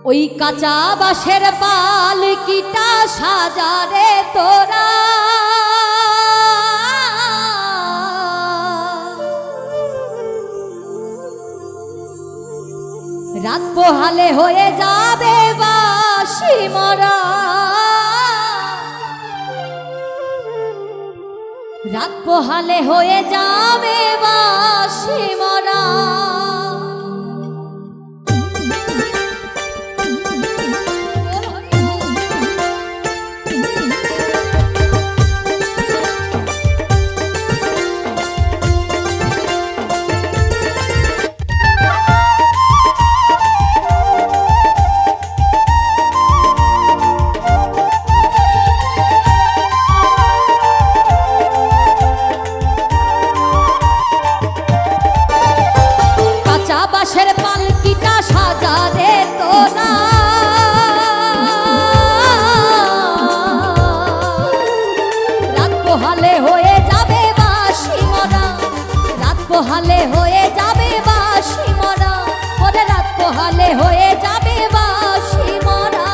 ওই কাঁচা বাঁশের পালকিটা সাজারে তোরা, রাত পোহালে হয়ে যাবে বাঁশি মরা, রাত পোহালে হয়ে যাবে বাঁশি মরা। বাঁশের পালকিটা সাজারে তোরা, রাত পোহালে হয়ে যাবে বাঁশি মরা, রাত পোহালে হয়ে যাবে বাঁশি মরা, ওরে রাত পোহালে হয়ে যাবে বাঁশি মরা।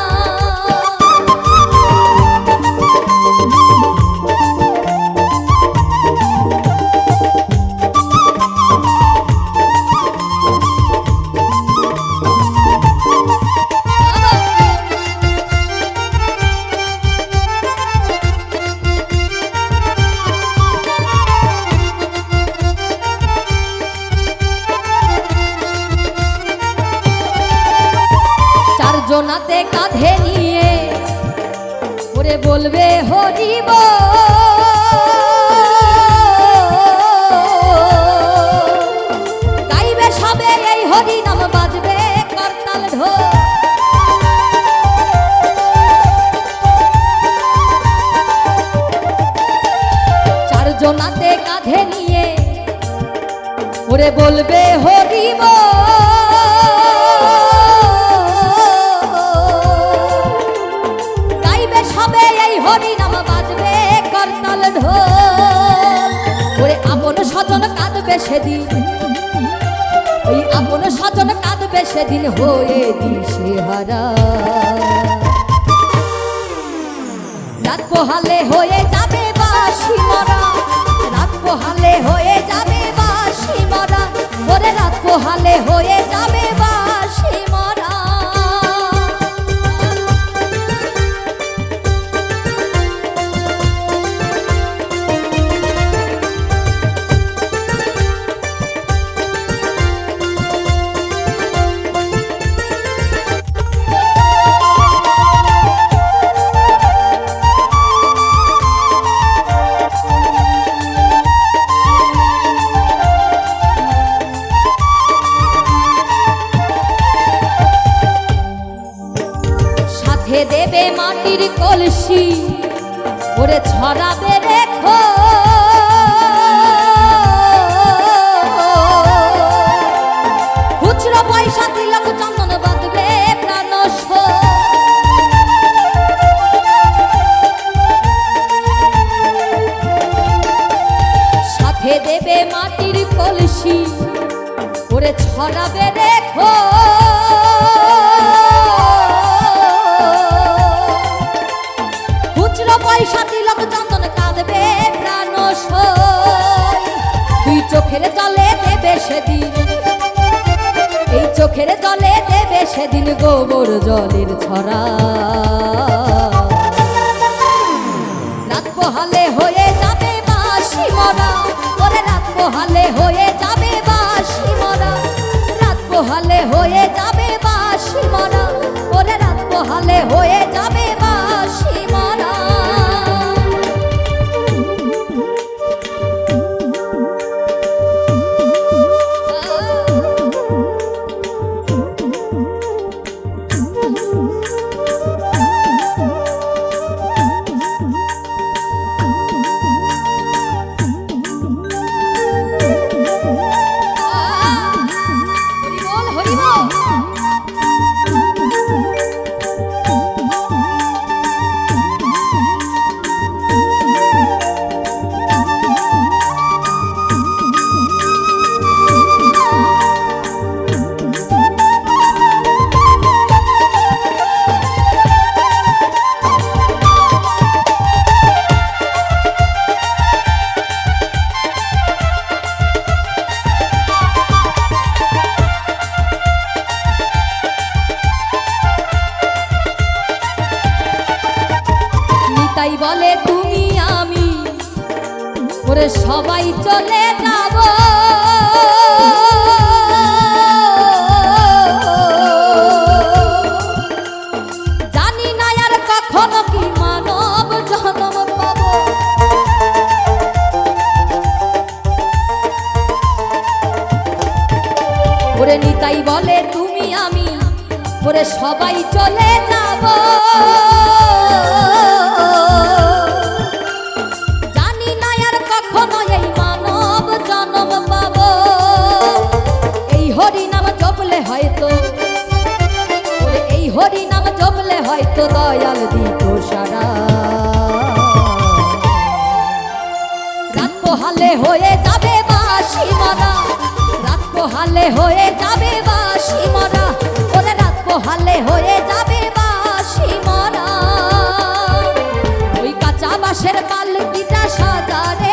জোনাতে কাঁধে নিয়ে ওরে বলবে হরিব, গাইবে সবে এই হরি নাম, বাজবে করতাল ঢোল। চার জোনাতে কাঁধে নিয়ে ওরে বলবে হরিব, সবে এই হরি নাম, বাজবে করতাল ঢোল। ওরে আপন স্বজন কাঁদবে সেদিন, ওই আপন স্বজন কাঁদবে সেদিন হয়ে দিশেহারা। রাত পোহালে হয়ে যাবে বাঁশি মরা, রাত পোহালে হয়ে যাবে বাঁশি মরা, ওরে রাত পোহালে হয়ে যাবে বাঁশি মরা। দেবে মাটির কলসি ওরে ছড়াবে রেখো, খুচরো পয়সা তিলক চন্দন বাঁধবে প্রাণ, সাথে দেবে মাটির কলসি ওরে ছড়াবে রেখো, পয়সা তিলক চন্দন কাঁদবে প্রাণ সই। দুই চোখের জলে দেবে সেদিন, এই চোখের জলে দেবে সেদিন গোবর জলের ছড়া। রাত পোহালে হয়ে যাবে বাঁশি মরা, ওরে রাত পোহালে হয়ে যাবে বাঁশি মরা, রাত পোহালে হয়ে যাবে বাঁশি মরা, ওরে রাত পোহালে হয়ে যাবে বাঁশি মরা। ওরে সবাই চলে যাব জানি না আর কখনো কি মানব জন্ম পাবো। ওরে নিতাই বলে তুমি আমি ওরে সবাই চলে যাব জানি না আর কখনো এই মানব জন্ম পাবো। এই হরি নাম জপলে হয়তো ওরে এই হরি নাম জপলে হয়তো দয়াল দিত সারা। রাত পোহালে হয়ে যাবে বাঁশি মরা রাত পোহালে হয়ে যাবে বাঁশি মরা ওরে রাত পোহালে হয়ে যাবে বাঁশি মরা। ওই কাঁচা বাঁশের পালকিটা সাজারে